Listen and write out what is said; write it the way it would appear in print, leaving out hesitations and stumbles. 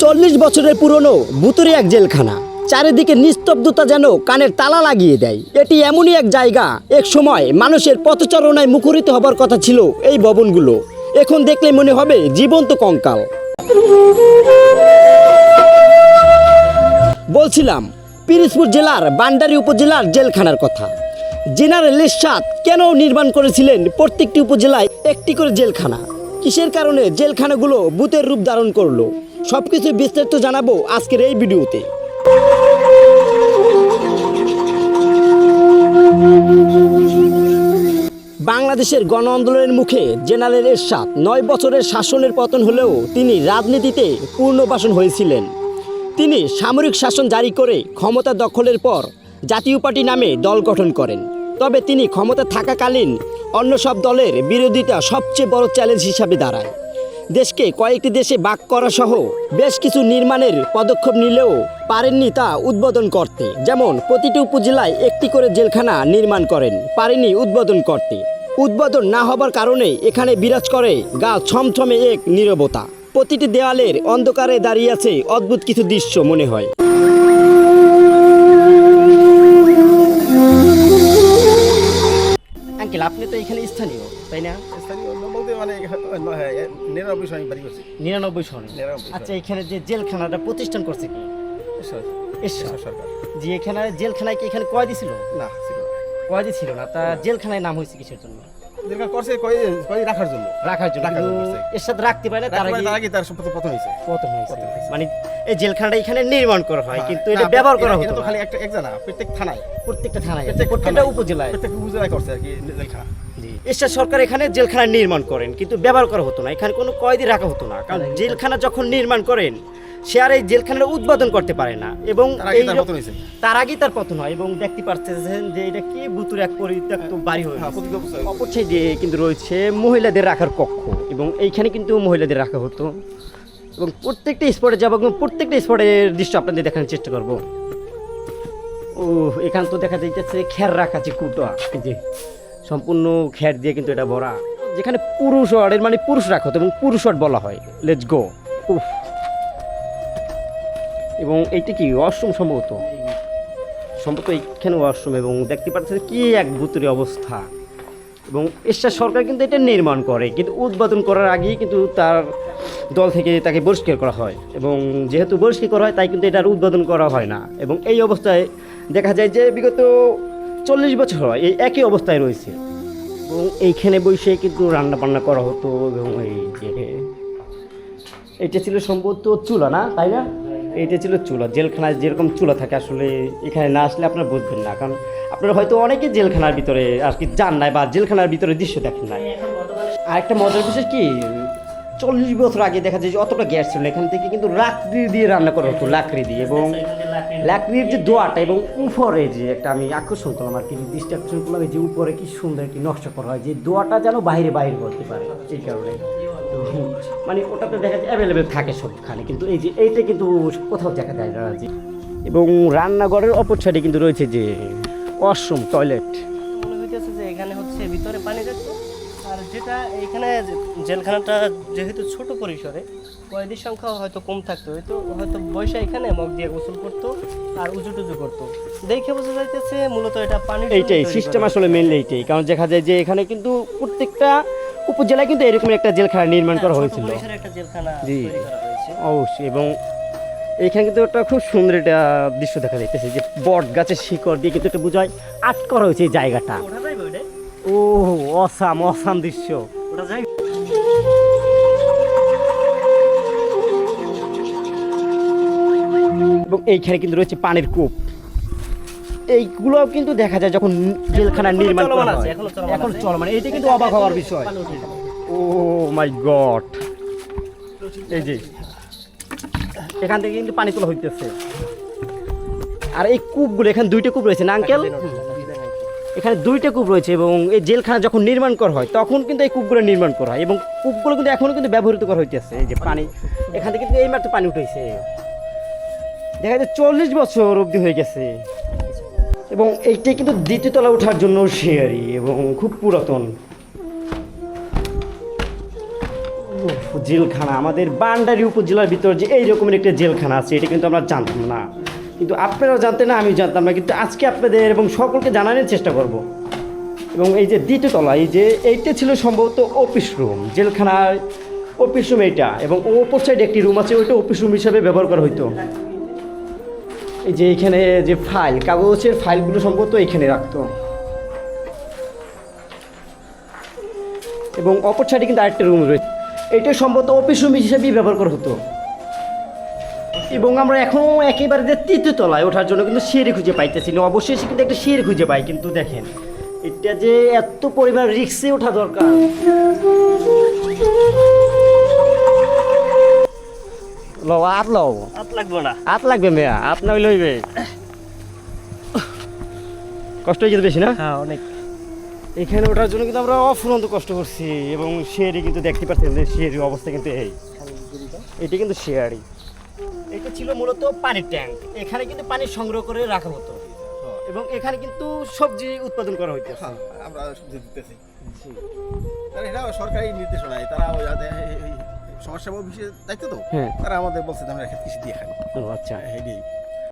40 বছরের পুরনো ভুতুড়ে এক জেলখানা। চারিদিকে নিস্তব্ধতা যেন কানের তালা লাগিয়ে দেয়। এটি এমনই এক জায়গা, এক সময় মানুষের পথচারণায় মুখরিত হবার কথা ছিল। এই ভবনগুলো এখন দেখলে মনে হবে জীবন্ত কঙ্কাল। বলছিলাম পিরোজপুর জেলার বান্ডারী উপজেলার জেলখানার কথা। জেনারেল এরশাদ কেন নির্মাণ করেছিলেন প্রত্যেকটি উপজেলায় একটি করে জেলখানা? কিসের কারণে জেলখানাগুলো ভূতের রূপ ধারণ করলো? সবকিছু বিস্তারিত জানাবো আজকের এই ভিডিওতে। বাংলাদেশের গণ আন্দোলনের মুখে জেনারেল এরশাদ 9 বছরের শাসনের পতন হলেও তিনি রাজনীতিতে পূর্ণবাসন হয়েছিলেন। তিনি সামরিক শাসন জারি করে ক্ষমতা দখলের পর জাতীয় পার্টি নামে দল গঠন করেন। তবে তিনি ক্ষমতা থাকাকালীন অন্য সব দলের বিরোধিতা সবচেয়ে বড় চ্যালেঞ্জ হিসাবে দাঁড়ায়। দেশকে কয়েকটি দেশে ভাগ করা সহ বেশ কিছু নির্মাণের পদক্ষেপ নিলেও পারেননি তা উদ্বোধন করতে। যেমন প্রতিটি উপজেলায় একটি করে জেলখানা নির্মাণ করেন, পারেনি উদ্বোধন করতে। উদ্বোধন না হবার কারণে এখানে বিরাজ করে গা ছমছমে এক নীরবতা। প্রতিটি দেওয়ালের অন্ধকারে দাঁড়িয়ে আছে অদ্ভুত কিছু দৃশ্য মনে হয়। আঙ্কেল, আপনি তো এখানে স্থানীয়, তাই না? স্থানীয় বলতে মানে 99 সালে বাড়ি করছি। 99 সনে। আচ্ছা, এখানে যে জেলখানাটা প্রতিষ্ঠান করছে কি? এরশাদ সরকার। যে এখানে জেলখানায় কি এখানে কয়েদি ছিল? না, ছিল না। কয়েদি ছিল না, তা জেলখানায় নাম হয়েছে কিসের জন্য? যেটা করছে কই রাখার জন্য। রাখার জন্য। রাখার জন্য কিন্তু এরশাদ রাখতে পারে না, তার আগে তার সম্পত্তি প্রথম হয়েছে। প্রথম হয়েছে। মানে এই জেলখানাটা এখানে নির্মাণ করা হয়, কিন্তু এটা ব্যবহার করা হতো তো না। খালি এক জানা প্রত্যেক থানায়, প্রত্যেকটা থানায়, প্রত্যেকটা প্রত্যেকটা উপজেলায়। প্রত্যেক উপজেলায় করছে আর কি জেলখানা। জি, এরশাদ সরকার এখানে জেলখানা নির্মাণ করেন, কিন্তু ব্যবহার করা হতো না। এখানে কোনো কয়েদি রাখা হতো না, কারণ জেলখানা যখন নির্মাণ করেন সে আর এই জেলখানার উদ্বোধন করতে পারে না। এবং তার আগেই তার পতন হয়। এবং দেখতে পাচ্ছেন যে এটা কি ভুতুড়ে এক পরিত্যক্ত বাড়ি হয়ে অপর সাইডে কিন্তু রয়েছে মহিলাদের রাখার কক্ষ, এবং এইখানে কিন্তু মহিলাদের রাখা হতো। এবং প্রত্যেকটা স্পটে যাবো এবং প্রত্যেকটা স্পটের দৃশ্য আপনাদের দেখানোর চেষ্টা করবো। ও, এখানে তো দেখা যাইতেছে খের রাখা আছে, কুটা, এই যে সম্পূর্ণ খের দিয়ে কিন্তু এটা ভরা। যেখানে পুরুষ ওয়ার্ডের মানে পুরুষ রাখা হতো এবং পুরুষ ওয়ার্ড বলা হয়। Let's go. উফ। এবং এইটা কি ওয়াশরুম? সম্ভবত এইখানে ওয়াশরুম। এবং দেখতে পাচ্ছেন কি এক ভুতুড়ে অবস্থা। এবং এরশাদ সরকার কিন্তু এটা নির্মাণ করে, কিন্তু উদ্বোধন করার আগেই কিন্তু তার দল থেকে তাকে বহিষ্কার করা হয়। এবং যেহেতু বহিষ্কার করা হয় তাই কিন্তু এটার উদ্বোধন করা হয় না। এবং এই অবস্থায় দেখা যায় যে বিগত 40 বছর হয় এই একই অবস্থায় রয়েছে। এবং এইখানে বসে কিন্তু রান্না বান্না করা হতো। এবং এই যে এটা ছিল সম্ভবত চুলা, না তাই না? এইটা ছিল চুলা। জেলখানায় যেরকম চুলা থাকে, আসলে এখানে না আসলে আপনারা বুঝবেন না, কারণ আপনারা হয়তো অনেকে জেলখানার ভিতরে আর কি যান নাই বা জেলখানার ভিতরে দৃশ্য দেখেন নাই। আর একটা মজার বিষয় কি, 40 বছর আগে দেখা যায় যে অতটা গ্যাস ছিল না, এখান থেকে কিন্তু লাকড়ি দিয়ে রান্না করা হতো, লাকড়ি দিয়ে। এবং লাকড়ির যে দোয়াটা এবং উপরে যে একটা আমি আকর্ষণ করলাম আর কি, দৃষ্টি আকর্ষণ করলাম যে উপরে কি সুন্দর একটি নকশা করা হয়, যে দোয়াটা যেন বাইরে করতে পারে। এই কারণে মানে ওটাতে দেখা যায় অ্যাভেলেবেল থাকে সবখানে, কিন্তু এই যে এইটা কিন্তু কোথাও দেখা যায় না। এবং রান্নাঘরের অপর সাইডে কিন্তু রয়েছে যে ওয়াশরুম, টয়লেট। মনে হইতেছে যে এখানে হচ্ছে ভিতরে পানি যাচ্ছে। আর যেটা এখানে জেলখানাটা যেহেতু ছোট পরিসরে, কয়েদির সংখ্যা হয়তো কম থাকতো, হয়তো বৈশা এখানে মগ দিয়ে গোসল করতো আর উজু টুজু করতো। দেখে বোঝা যাইতেছে মূলত এটা পানি। এইটাই সিস্টেম আসলে মেনলি এইটাই, কারণ দেখা যায় যে এখানে কিন্তু প্রত্যেকটা উপজেলায় কিন্তু এরকম একটা জেলখানা নির্মাণ করা হয়েছিল। জি, অবশ্যই। এবং এখানে কিন্তু একটা খুব সুন্দর একটা দৃশ্য দেখা যাইতেছে, যে বট গাছের শিকড় দিয়ে কিন্তু একটা বোঝায় আট করা হয়েছে এই জায়গাটা। ও, অসাম দৃশ্য। এবং এইখানে কিন্তু রয়েছে পানির কূপ। এইগুলো কিন্তু দেখা যায় যখন জেলখানা নির্মাণ করা হয়, এখন চলমান। এইটা কিন্তু অবাক হওয়ার বিষয়। ও মাই গড, এই যে এখান থেকে কিন্তু পানি তোলা হইতেছে। আর এই কূপগুলো, এখানে 2টা কূপ রয়েছে না আঙ্কেল? এখানে 2টা কূপ রয়েছে। এবং এই জেলখানা যখন নির্মাণ করা হয় তখন কিন্তু এই কূপগুলো নির্মাণ করা হয়, এবং কূপগুলো কিন্তু এখনো কিন্তু ব্যবহৃত করা হইতেছে। এই যে পানি এখান থেকে কিন্তু এই মাত্র পানি উঠেছে, দেখা যায় 40 বছর অবধি হয়ে গেছে। এবং এইটাই কিন্তু দ্বিতীয় তলা ওঠার জন্য শেয়ারি এবং খুব পুরাতন। জেলখানা, আমাদের বান্ডারি উপজেলার ভিতর যে এই রকমের একটা জেলখানা আছে এটা কিন্তু আমরা জানতাম না, কিন্তু আপনারাও জানতেন না, আমি জানতাম না, কিন্তু আজকে আপনাদের এবং সকলকে জানানোর চেষ্টা করব। এবং এই যে দ্বিতীয় তলা, এই যে এইটা ছিল সম্ভবত অফিস রুম, জেলখানার অফিস রুম এইটা, এবং ওপর সাইডে একটি রুম আছে, ওইটা অফিস রুম হিসাবে ব্যবহার করা হতো। এই যে এখানে যে ফাইল, কাগজের ফাইলগুলো সম্ভবত এখানে রাখতো, এবং অপর সাইডে কিন্তু আরেকটা রুম রয়েছে, এটা সম্ভবত অফিস রুম হিসেবেই ব্যবহার করা হতো। এবং আমরা এখনও একেবারে যে তৃতীয় তলায় ওঠার জন্য কিন্তু সিঁড়ি খুঁজে পাইতেছি না, অবশ্যই সে কিন্তু একটা সিঁড়ি খুঁজে পাই, কিন্তু দেখেন এটা যে এত পরিমাণ রিক্সে ওঠা দরকার। লও আপ লও, হাত লাগবে না। আপ লাগবে মেয়া, আপ না হইলে হইবে, কষ্ট হয়ে যেতে বেশি না। হ্যাঁ অনেক। এখানে ওঠার জন্য কিন্তু আমরা অফুরন্ত কষ্ট করছি, এবং সিঁড়ি কিন্তু দেখতে পাচ্ছেন যে সিঁড়ির অবস্থা কিন্তু এটা কিন্তু সিঁড়ি, এটা ছিল মূলত পানির ট্যাঙ্ক, এখানে কিন্তু পানি সংগ্রহ করে রাখা হতো, এবং এখানে কিন্তু সবজি উৎপাদন করা হইতো। হ্যাঁ, আমরা সবজি দিতেছি। আর এটা সরকারি নির্দেশনায় তারা ওই এই সমাজসেবা অফিসের দায়িত্ব তো, হ্যাঁ। তারা আমাদের বলছে যে আমরা ক্ষেত কৃষি দিয়ে খাই। ও আচ্ছা, এই